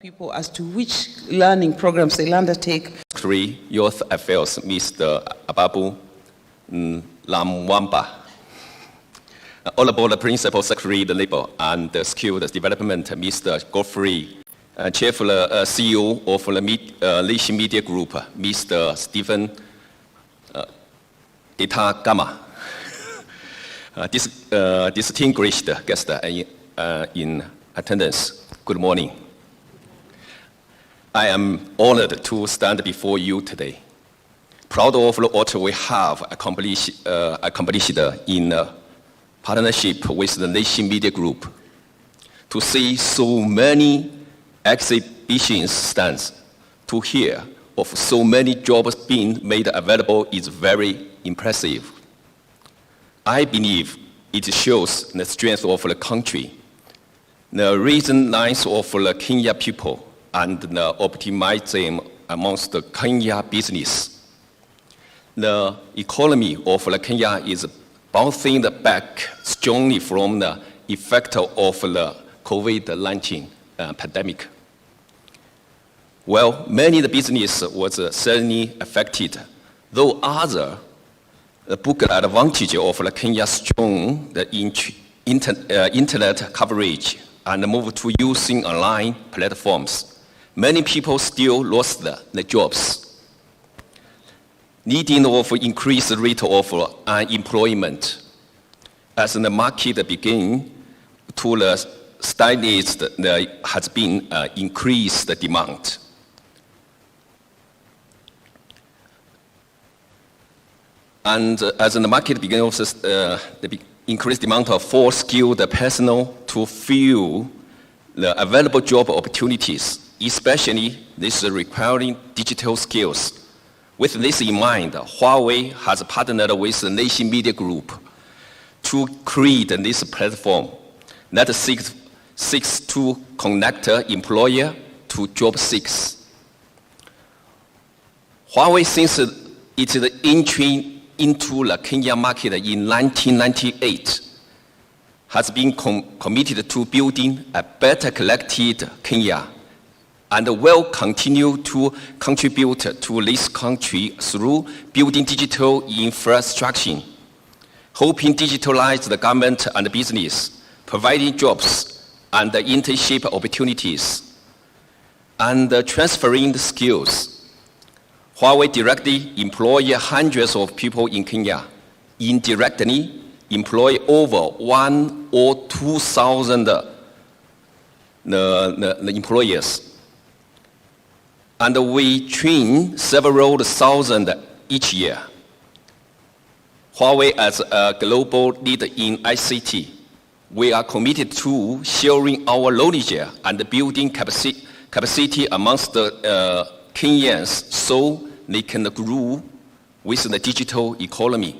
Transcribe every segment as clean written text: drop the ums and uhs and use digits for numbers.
People as to which learning programs they'll undertake. Secretary Youth Affairs, Mr. Ababu Lamwamba. Honorable Principal Secretary of the Labor and Skills Development, Mr. Godfrey. Chief CEO of the Nation Media Group, Mr. Stephen Itagama. Distinguished guests in attendance, good morning. I am honored to stand before you today, proud of what we have accomplished in partnership with the Nation Media Group. To see so many exhibition stands, to hear of so many jobs being made available is very impressive. I believe it shows the strength of the country, the resilience of the Kenya people, and the optimism amongst the Kenya business. The economy of the Kenya is bouncing back strongly from the effect of the COVID-19 pandemic. Well, many of the business was certainly affected, though others took advantage of the Kenya's strong internet coverage and moved to using online platforms. Many people still lost the jobs, needing of increased rate of unemployment. As the market began to stagnate, there has been increased demand. And as the market began the increased demand for skilled personnel to fill the available job opportunities, especially this requiring digital skills. With this in mind, Huawei has partnered with the Nation Media Group to create this platform that seeks to connect employer to job seekers. Huawei, since its entry into the Kenya market in 1998, has been committed to building a better connected Kenya and will continue to contribute to this country through building digital infrastructure, helping digitalize the government and business, providing jobs and internship opportunities, and transferring the skills. Huawei directly employs hundreds of people in Kenya, indirectly employ over 1,000 or 2,000 the employers. And we train several thousand each year. Huawei, as a global leader in ICT, we are committed to sharing our knowledge and building capacity amongst the Kenyans so they can grow with the digital economy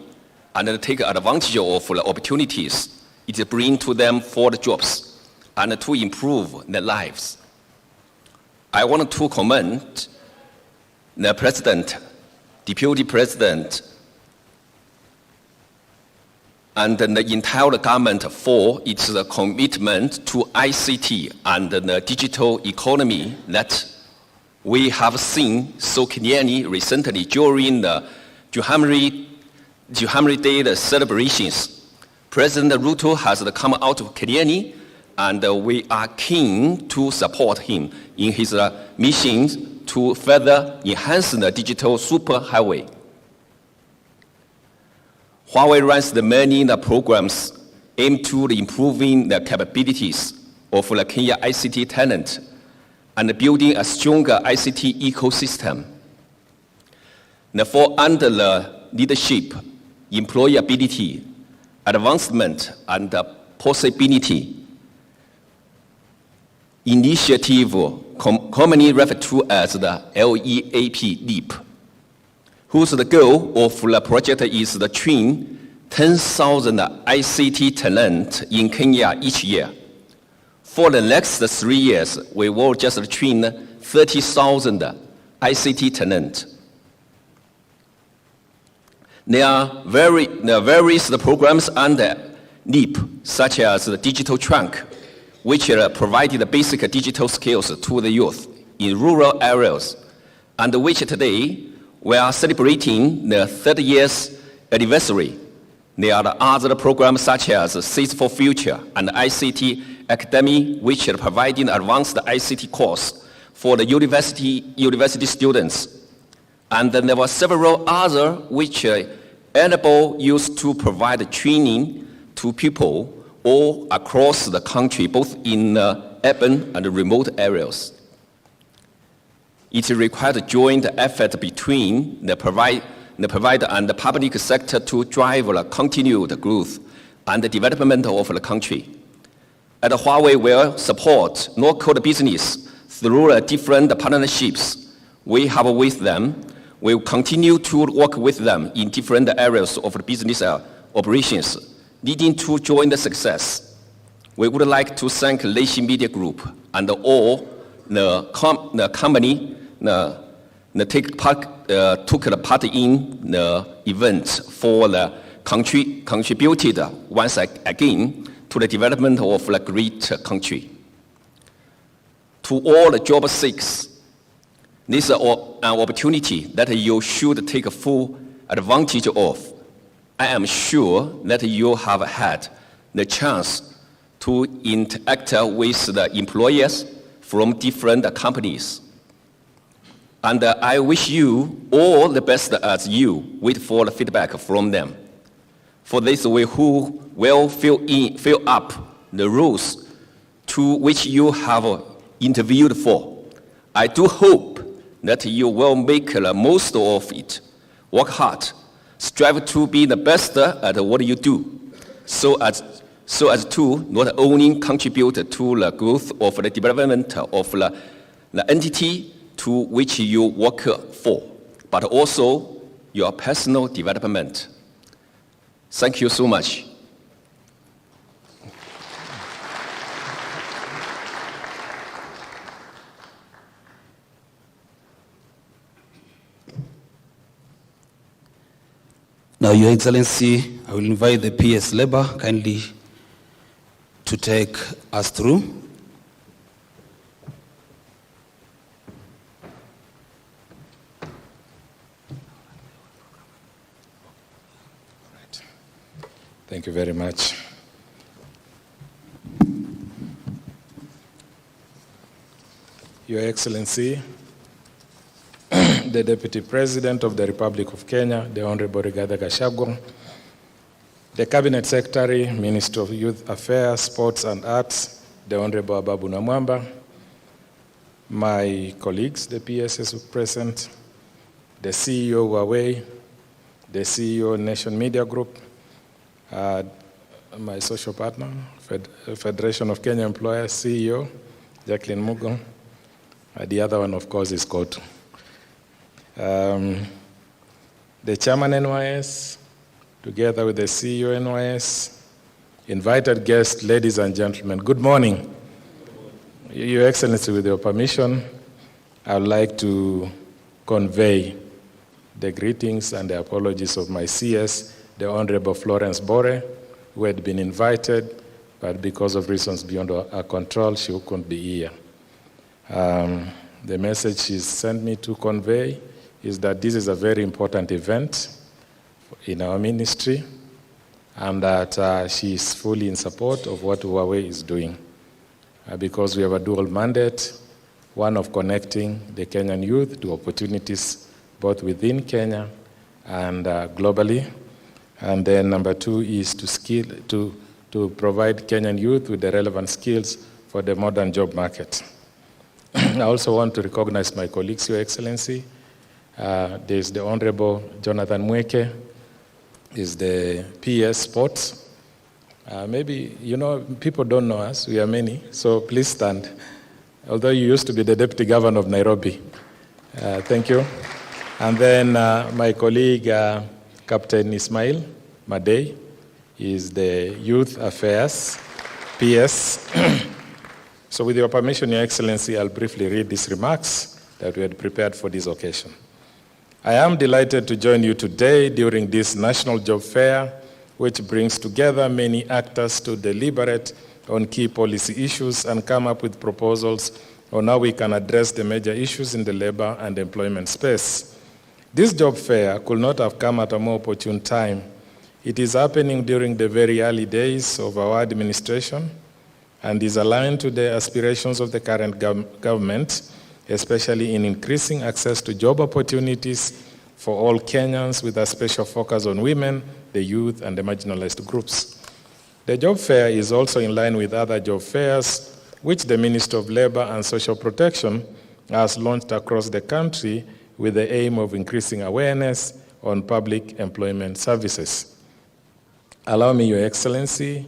and take advantage of the opportunities it brings to them for the jobs and to improve their lives. I want to commend the President, Deputy President, and the entire government for its commitment to ICT and the digital economy that we have seen so clearly recently during the Jubilee Day celebrations. President Ruto has come out clearly, and we are keen to support him in his mission to further enhance the digital superhighway. Huawei runs the many programs aimed to improving the capabilities of the Kenya ICT talent and building a stronger ICT ecosystem. Therefore, under the leadership, employability, advancement, and possibility initiative, commonly referred to as the LEAP, whose the goal of the project is to train 10,000 ICT talent in Kenya each year. For the next 3 years, we will just train 30,000 ICT talent. There are various programs under LEAP, such as the digital trunk, which provided basic digital skills to the youth in rural areas, and which today we are celebrating the 30 years anniversary. There are other programs such as Seeds for Future and ICT Academy, which are providing advanced ICT course for the university students. And then there were several other which enable youth to provide training to people all across the country, both in urban and remote areas. It required a joint effort between the provider and the public sector to drive the continued growth and the development of the country. At Huawei will support local business through different partnerships we have with them. We will continue to work with them in different areas of the business operations, leading to joint success. We would like to thank Leishi Media Group and all the company took the part in the event for the contributed once again to the development of a great country. To all the job seekers, this is an opportunity that you should take full advantage of. I am sure that you have had the chance to interact with the employers from different companies. And I wish you all the best as you wait for the feedback from them. For this way, who will fill up the roles to which you have interviewed for. I do hope that you will make the most of it. Work hard, strive to be the best at what you do, so as to not only contribute to the growth of the development of the entity to which you work for, but also your personal development. Thank you so much. Now, Your Excellency, I will invite the PS Labour kindly to take us through. Thank you very much. Your Excellency, the Deputy President of the Republic of Kenya, the Honorable Rigathi Gachagua, the Cabinet Secretary, Minister of Youth Affairs, Sports and Arts, the Honorable Ababu Namwamba, my colleagues, the PSS present, the CEO of Huawei, the CEO Nation Media Group, my social partner, Federation of Kenya Employers, CEO, Jacqueline Mugo. The other one, of course, is Kotu. The Chairman NYS, together with the CEO NYS, invited guests, ladies and gentlemen, good morning. Your Excellency, with your permission, I would like to convey the greetings and the apologies of my CS, the Honorable Florence Bore, who had been invited, but because of reasons beyond our control, she couldn't be here. The message she sent me to convey is that this is a very important event in our ministry, and that she is fully in support of what Huawei is doing. Because we have a dual mandate, one of connecting the Kenyan youth to opportunities both within Kenya and globally. And then number two is to provide Kenyan youth with the relevant skills for the modern job market. I also want to recognize my colleagues, Your Excellency. There's the Honorable Jonathan Mweke, is the PS Sports. Maybe, people don't know us, we are many, so please stand. Although you used to be the Deputy Governor of Nairobi. Thank you. And then my colleague, Captain Ismail Madei, is the Youth Affairs, PS. So with your permission, Your Excellency, I'll briefly read these remarks that we had prepared for this occasion. I am delighted to join you today during this National Job Fair, which brings together many actors to deliberate on key policy issues and come up with proposals on how we can address the major issues in the labor and employment space. This job fair could not have come at a more opportune time. It is happening during the very early days of our administration and is aligned to the aspirations of the current government, especially in increasing access to job opportunities for all Kenyans with a special focus on women, the youth, and the marginalized groups. The job fair is also in line with other job fairs which the Ministry of Labor and Social Protection has launched across the country with the aim of increasing awareness on public employment services. Allow me, Your Excellency,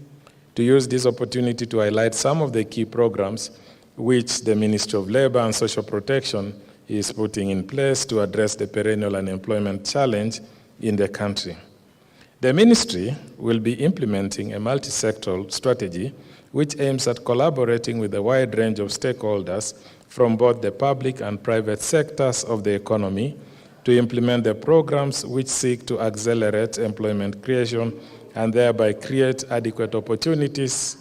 to use this opportunity to highlight some of the key programs which the Ministry of Labor and Social Protection is putting in place to address the perennial unemployment challenge in the country. The ministry will be implementing a multi-sectoral strategy which aims at collaborating with a wide range of stakeholders from both the public and private sectors of the economy to implement the programs which seek to accelerate employment creation and thereby create adequate opportunities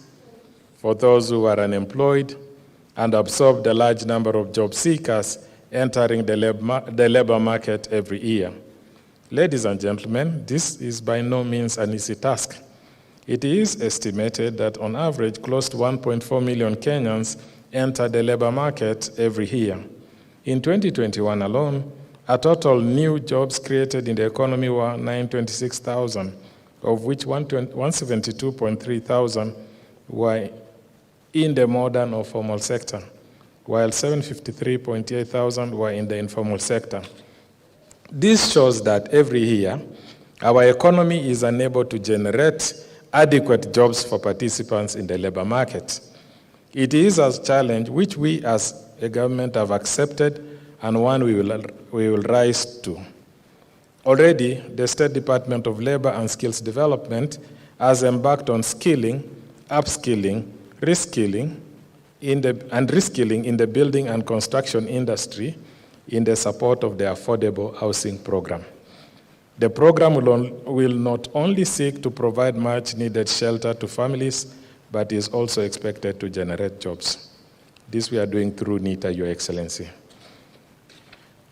for those who are unemployed and absorb the large number of job seekers entering the labor market every year. Ladies and gentlemen, this is by no means an easy task. It is estimated that on average, close to 1.4 million Kenyans enter the labor market every year. In 2021 alone, a total new jobs created in the economy were 926,000, of which 172.3 thousand were in the modern or formal sector, while 753.8 thousand were in the informal sector. This shows that every year, our economy is unable to generate adequate jobs for participants in the labor market. It is a challenge which we as a government have accepted and one we will rise to. Already, the State Department of Labor and Skills Development has embarked on skilling, upskilling, reskilling in the building and construction industry in the support of the Affordable Housing Program. The program will not only seek to provide much-needed shelter to families, but is also expected to generate jobs. This we are doing through NITA, Your Excellency.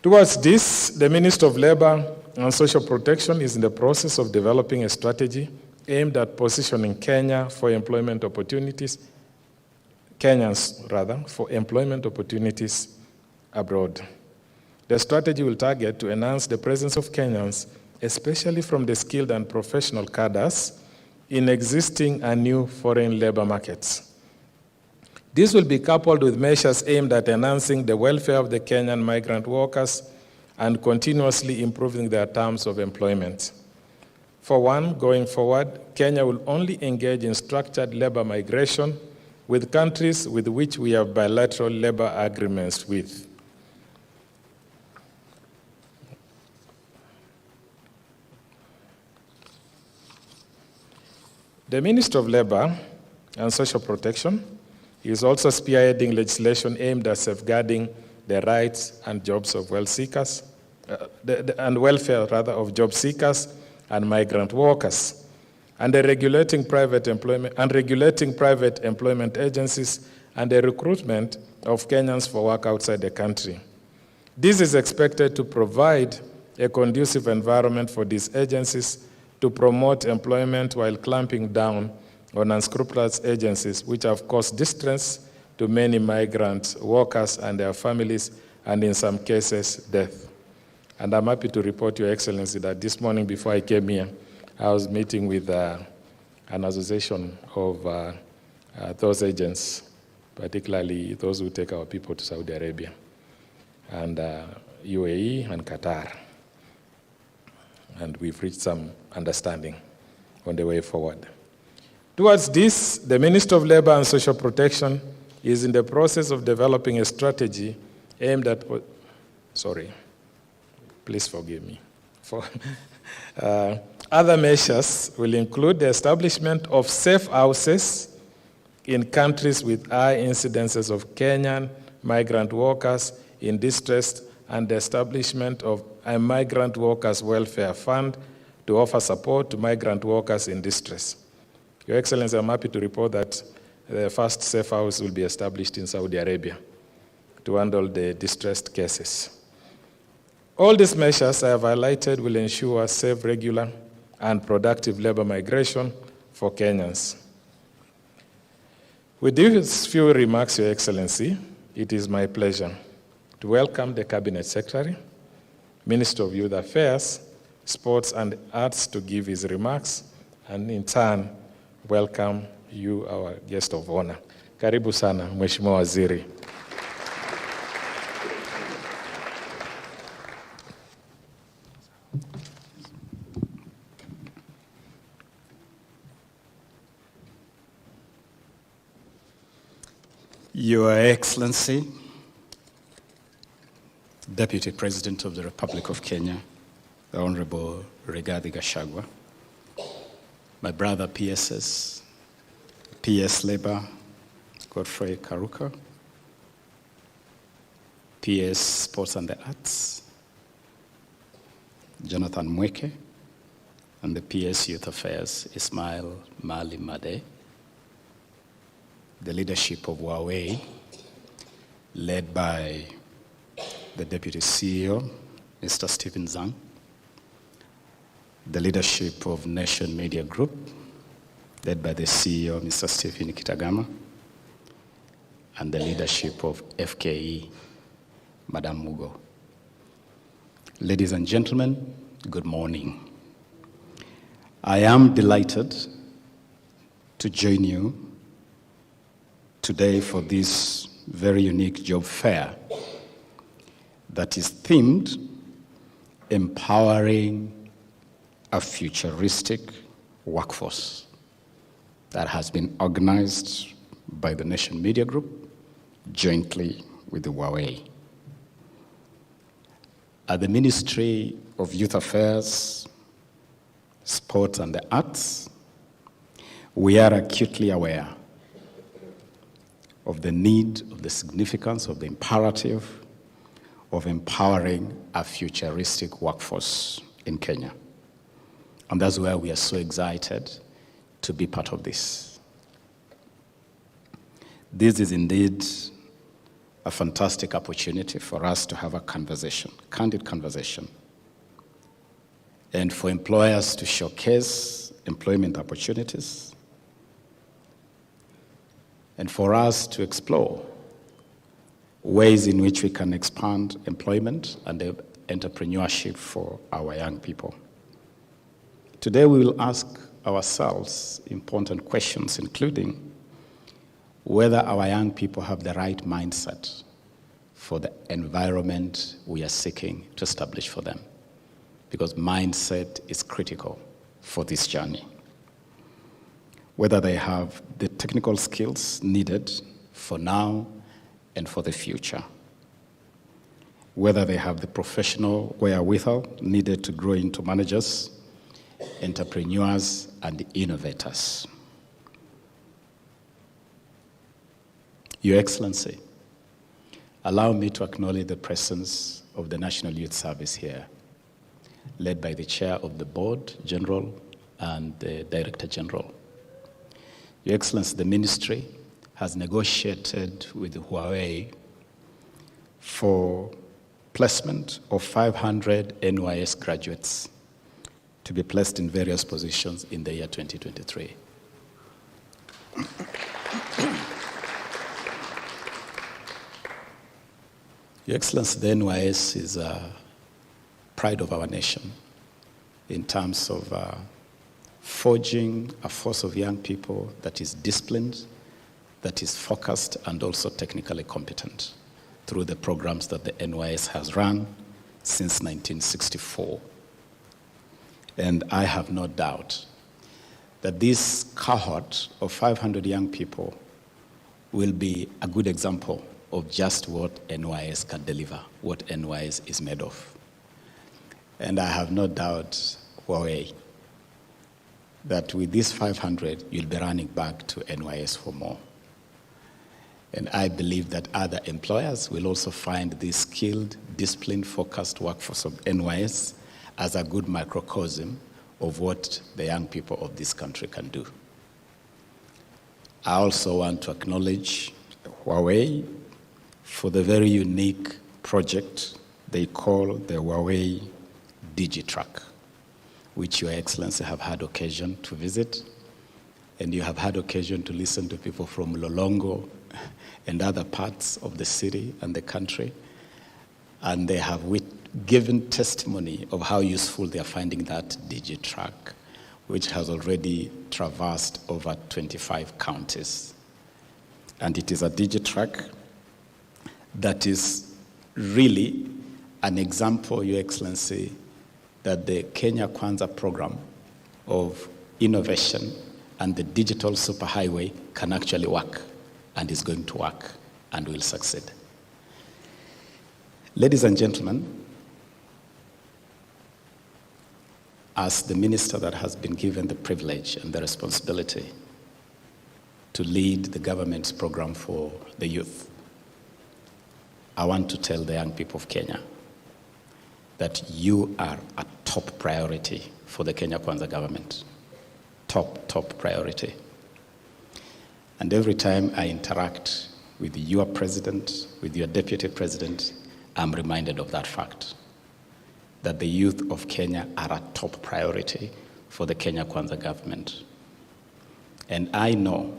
Towards this, the Ministry of Labor and Social Protection is in the process of developing a strategy aimed at positioning Kenyans for employment opportunities abroad. The strategy will target to enhance the presence of Kenyans, especially from the skilled and professional cadres, in existing and new foreign labor markets. This will be coupled with measures aimed at enhancing the welfare of the Kenyan migrant workers and continuously improving their terms of employment. For one, going forward, Kenya will only engage in structured labor migration with countries with which we have bilateral labor agreements with. The Ministry of Labor and Social Protection is also spearheading legislation aimed at safeguarding the rights and jobs of welfare of job seekers and migrant workers, and regulating private employment agencies and the recruitment of Kenyans for work outside the country. This is expected to provide a conducive environment for these agencies to promote employment while clamping down on unscrupulous agencies which have caused distress to many migrant workers and their families, and in some cases, death. And I'm happy to report, Your Excellency, that this morning before I came here, I was meeting with an association of those agents, particularly those who take our people to Saudi Arabia, and UAE and Qatar. And we've reached some understanding on the way forward. Towards this, the Ministry of Labor and Social Protection is in the process of developing a strategy aimed at, please forgive me. Other measures will include the establishment of safe houses in countries with high incidences of Kenyan migrant workers in distress, and the establishment of a migrant workers welfare fund to offer support to migrant workers in distress. Your Excellency, I'm happy to report that the first safe house will be established in Saudi Arabia to handle the distressed cases. All these measures I have highlighted will ensure safe, regular, and productive labor migration for Kenyans. With these few remarks, Your Excellency, it is my pleasure to welcome the Cabinet Secretary, Minister of Youth Affairs, Sports and Arts to give his remarks, and in turn, welcome you, our guest of honor. Karibu sana, Mheshimiwa Waziri. Your Excellency, Deputy President of the Republic of Kenya, the Honorable Rigathi Gachagua, my brother PSS, PS Labour, Godfrey Karuka, PS Sports and the Arts, Jonathan Mweke, and the PS Youth Affairs, Ismail Mali Made, the leadership of Huawei, led by the Deputy CEO, Mr. Stephen Zhang, the leadership of Nation Media Group, led by the CEO, Mr. Stephen Kitagama, and the leadership of FKE, Madam Mugo. Ladies and gentlemen, good morning. I am delighted to join you today for this very unique job fair that is themed Empowering a Futuristic Workforce, that has been organized by the Nation Media Group jointly with the Huawei. At the Ministry of Youth Affairs, Sport and the Arts, we are acutely aware of the need, of the significance, of the imperative of empowering a futuristic workforce in Kenya. And that's why we are so excited to be part of this. This is indeed a fantastic opportunity for us to have a conversation, candid conversation, and for employers to showcase employment opportunities, and for us to explore ways in which we can expand employment and entrepreneurship for our young people. Today we will ask ourselves important questions, including whether our young people have the right mindset for the environment we are seeking to establish for them, because mindset is critical for this journey. Whether they have the technical skills needed for now and for the future. Whether they have the professional wherewithal needed to grow into managers, entrepreneurs, and innovators. Your Excellency, allow me to acknowledge the presence of the National Youth Service here, led by the Chair of the Board General and the Director General. Your Excellency, the Ministry has negotiated with Huawei for placement of 500 NYS graduates to be placed in various positions in the year 2023. Your Excellency, the NYS is a pride of our nation in terms of forging a force of young people that is disciplined, that is focused, and also technically competent through the programs that the NYS has run since 1964. And I have no doubt that this cohort of 500 young people will be a good example of just what NYS can deliver, what NYS is made of. And I have no doubt, Huawei, that with these 500, you'll be running back to NYS for more. And I believe that other employers will also find this skilled, disciplined, focused workforce of NYS as a good microcosm of what the young people of this country can do. I also want to acknowledge Huawei for the very unique project they call the Huawei DigiTruck, which Your Excellency have had occasion to visit, and you have had occasion to listen to people from Lolongo and other parts of the city and the country, and they have given testimony of how useful they are finding that DigiTruck, which has already traversed over 25 counties. And it is a DigiTruck that is really an example, Your Excellency, that the Kenya Kwanza program of innovation and the digital superhighway can actually work, and is going to work and will succeed. Ladies and gentlemen, as the minister that has been given the privilege and the responsibility to lead the government's program for the youth, I want to tell the young people of Kenya that you are a top priority for the Kenya Kwanza government. Top priority. And every time I interact with your president, with your deputy president, I'm reminded of that fact, that the youth of Kenya are a top priority for the Kenya Kwanza government. And I know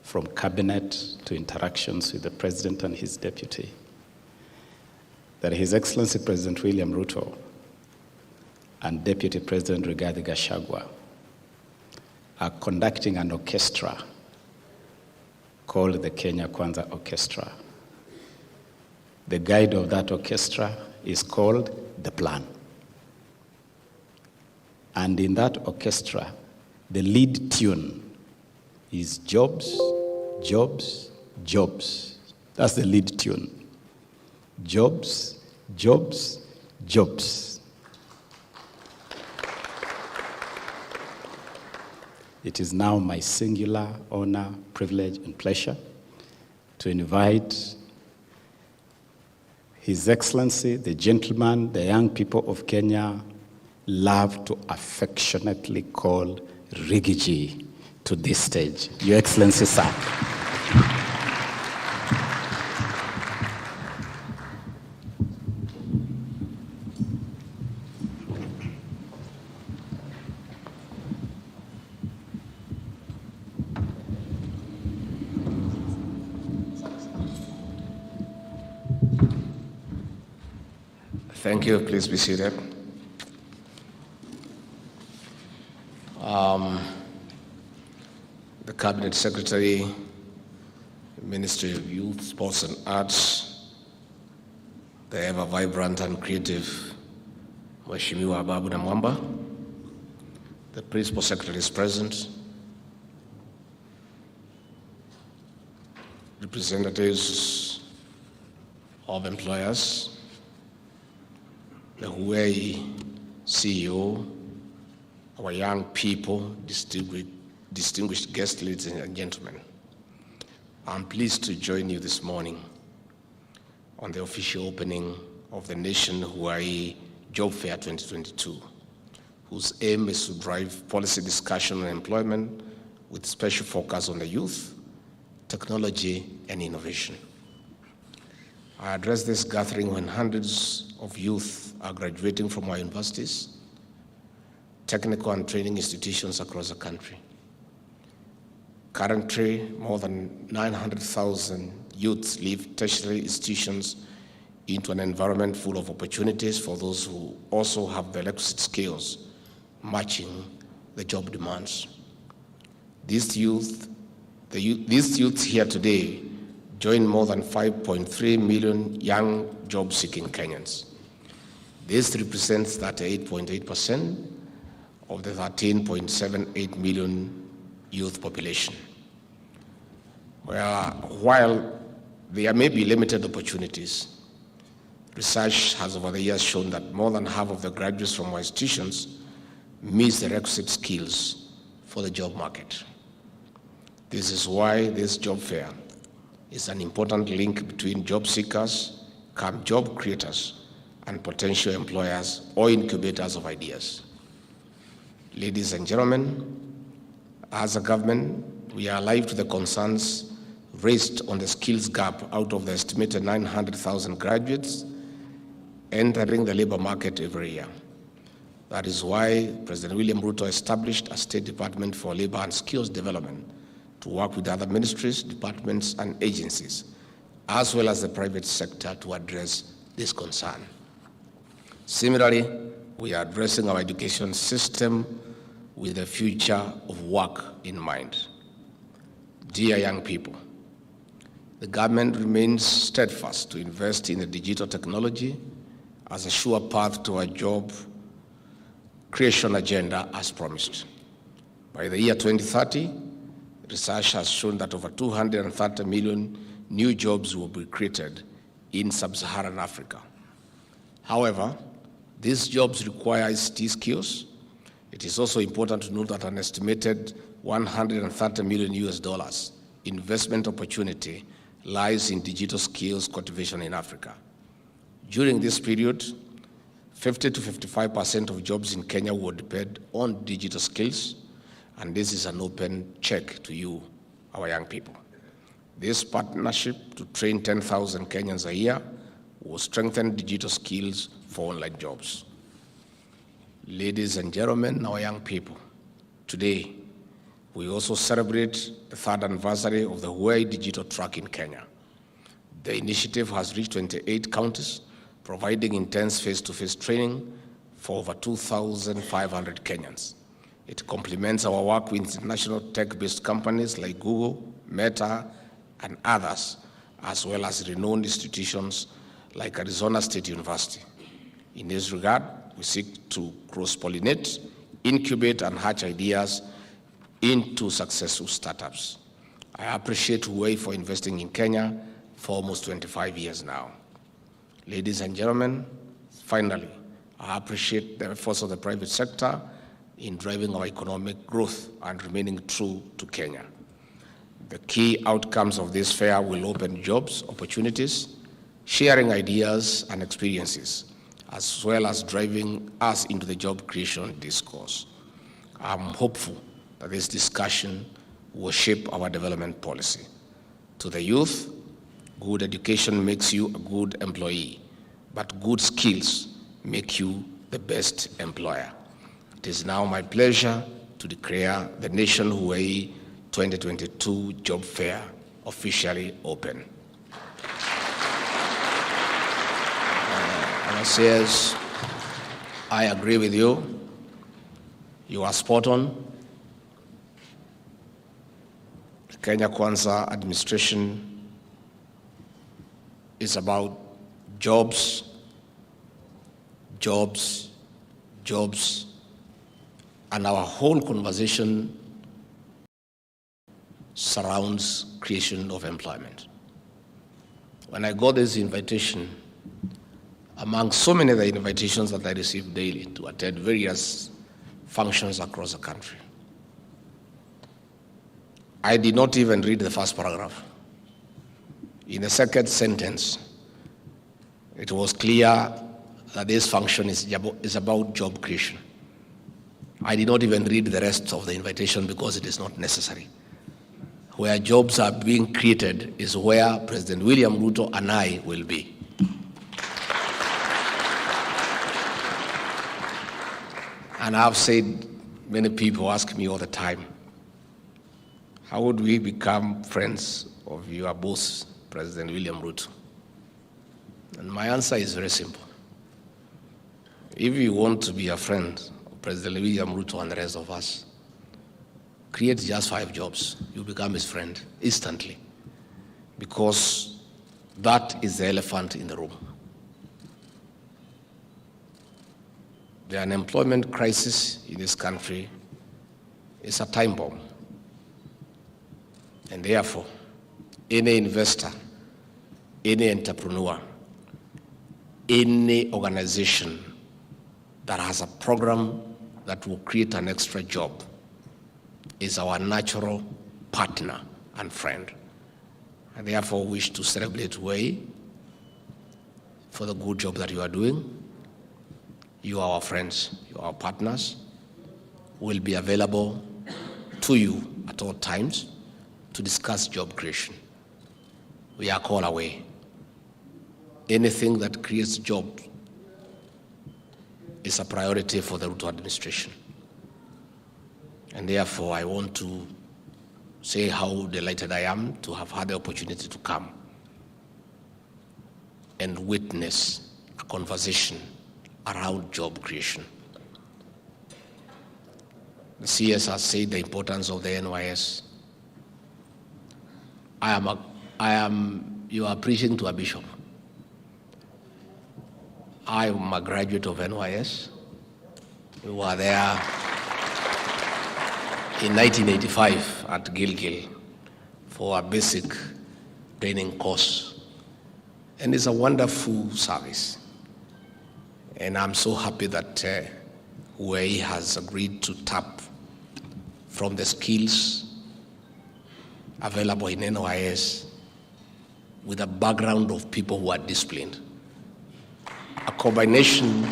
from cabinet to interactions with the president and his deputy that His Excellency President William Ruto and Deputy President Rigathi Gachagua are conducting an orchestra called the Kenya Kwanza Orchestra. The guide of that orchestra is called The Plan. And in that orchestra, the lead tune is Jobs, Jobs, Jobs. That's the lead tune. Jobs, Jobs, Jobs. It is now my singular honor, privilege, and pleasure to invite His Excellency, the gentleman the young people of Kenya love to affectionately call Rigathi to this stage. Your Excellency, sir. Thank you. Please be seated. The Cabinet Secretary, Ministry of Youth, Sports and Arts, the ever vibrant and creative Mheshimiwa Babu Namwamba, the Principal Secretary is present, representatives of employers, the Huawei CEO, our young people, distinguished guests, ladies and gentlemen. I'm pleased to join you this morning on the official opening of the Nation Huawei Job Fair 2022, whose aim is to drive policy discussion on employment with special focus on the youth, technology, and innovation. I address this gathering when hundreds of youth are graduating from our universities, technical and training institutions across the country. Currently, more than 900,000 youths leave tertiary institutions into an environment full of opportunities for those who also have the requisite skills matching the job demands. These youths here today join more than 5.3 million young job-seeking Kenyans. This represents 38.8% of the 13.78 million youth population. While there may be limited opportunities, research has over the years shown that more than half of the graduates from our institutions meet the requisite skills for the job market. This is why this job fair is an important link between job seekers, job creators, and potential employers or incubators of ideas. Ladies and gentlemen, as a government, we are alive to the concerns raised on the skills gap out of the estimated 900,000 graduates entering the labor market every year. That is why President William Ruto established a State Department for Labor and Skills Development to work with other ministries, departments, and agencies, as well as the private sector to address this concern. Similarly, we are addressing our education system with the future of work in mind. Dear young people, the government remains steadfast to invest in the digital technology as a sure path to a job creation agenda as promised. By the year 2030, research has shown that over 230 million new jobs will be created in sub-Saharan Africa. However, these jobs require ICT skills. It is also important to note that an estimated $130 million investment opportunity lies in digital skills cultivation in Africa. During this period, 50 to 55% of jobs in Kenya will depend on digital skills, and this is an open check to you, our young people. This partnership to train 10,000 Kenyans a year will strengthen digital skills for online jobs. Ladies and gentlemen, our young people, today we also celebrate the 3rd anniversary of the Huawei Digital Track in Kenya. The initiative has reached 28 counties, providing intense face-to-face training for over 2,500 Kenyans. It complements our work with international tech-based companies like Google, Meta, and others, as well as renowned institutions like Arizona State University. In this regard, we seek to cross-pollinate, incubate, and hatch ideas into successful startups. I appreciate Huawei for investing in Kenya for almost 25 years now. Ladies and gentlemen, finally, I appreciate the efforts of the private sector in driving our economic growth and remaining true to Kenya. The key outcomes of this fair will open jobs, opportunities, sharing ideas and experiences, as well as driving us into the job creation discourse. I'm hopeful that this discussion will shape our development policy. To the youth, good education makes you a good employee, but good skills make you the best employer. It is now my pleasure to declare the Nation Huawei 2022 Job Fair officially open. Says, I agree with you. You are spot on. The Kenya Kwanza administration is about jobs, jobs, jobs, and our whole conversation surrounds creation of employment. When I got this invitation, among so many of the invitations that I receive daily to attend various functions across the country, I did not even read the first paragraph. In the second sentence, it was clear that this function is about job creation. I did not even read the rest of the invitation because it is not necessary. Where jobs are being created is where President William Ruto and I will be. And I've said, many people ask me all the time, how would we become friends of your boss, President William Ruto? And my answer is very simple. If you want to be a friend of President William Ruto and the rest of us, create just 5 jobs. You become his friend instantly, because that is the elephant in the room. The unemployment crisis in this country is a time bomb. And therefore, any investor, any entrepreneur, any organization that has a program that will create an extra job is our natural partner and friend. And therefore wish to celebrate Huawei for the good job that you are doing. You are our friends, you are our partners. We'll be available to you at all times. to discuss job creation. We are called away. Anything that creates jobs is a priority for the Ruto administration. And therefore, I want to say how delighted I am to have had the opportunity to come and witness a conversation around job creation. The CS has said the importance of the NYS. You are preaching to a bishop. I am a graduate of NYS. We were there in 1985 at Gilgil for a basic training course. And it's a wonderful service. And I'm so happy that UAE has agreed to tap from the skills available in NYS with a background of people who are disciplined. A combination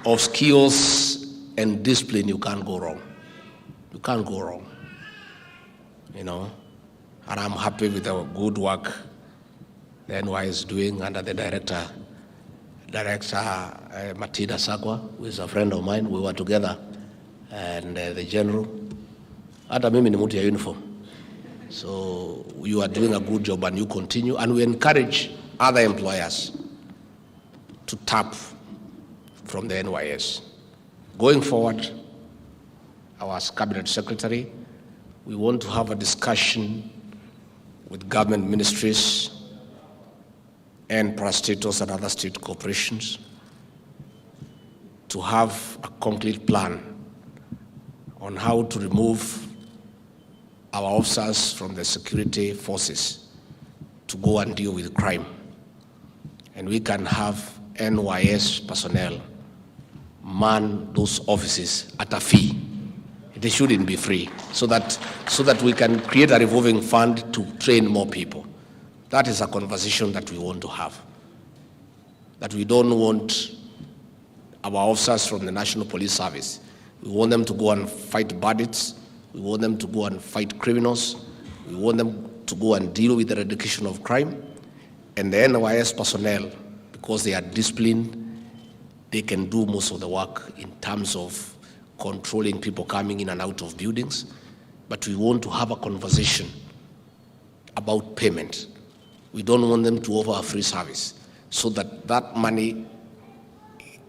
of skills and discipline, you can't go wrong. You can't go wrong, you know. And I'm happy with the good work the NY is doing under the director Martina Gachagua, who is a friend of mine. We were together, and the general. Hata mimi ni mtu ya uniform. So you are doing a good job, and you continue. And we encourage other employers to tap from the NYS. Going forward, our cabinet secretary, we want to have a discussion with government ministries and parastatals and other state corporations to have a concrete plan on how to remove our officers from the security forces to go and deal with crime. And we can have NYS personnel man those offices at a fee. It shouldn't be free, so that we can create a revolving fund to train more people. That is a conversation that we want to have. That we don't want our officers from the National Police Service. We want them to go and fight bandits. We want them to go and fight criminals. We want them to go and deal with the eradication of crime. And the NYS personnel, because they are disciplined, they can do most of the work in terms of controlling people coming in and out of buildings. But we want to have a conversation about payment. We don't want them to offer a free service, so that that money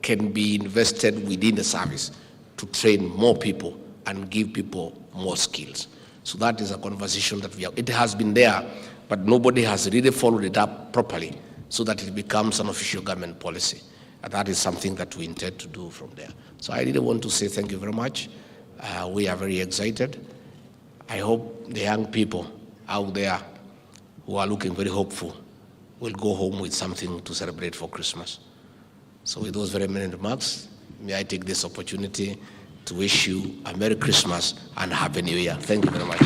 can be invested within the service to train more people and give people more skills. So that is a conversation that we have. It has been there, but nobody has really followed it up properly so that it becomes an official government policy. And that is something that we intend to do from there. So I really want to say thank you very much. We are very excited. I hope the young people out there who are looking very hopeful will go home with something to celebrate for Christmas. So with those very many remarks, may I take this opportunity to wish you a Merry Christmas and Happy New Year. Thank you very much.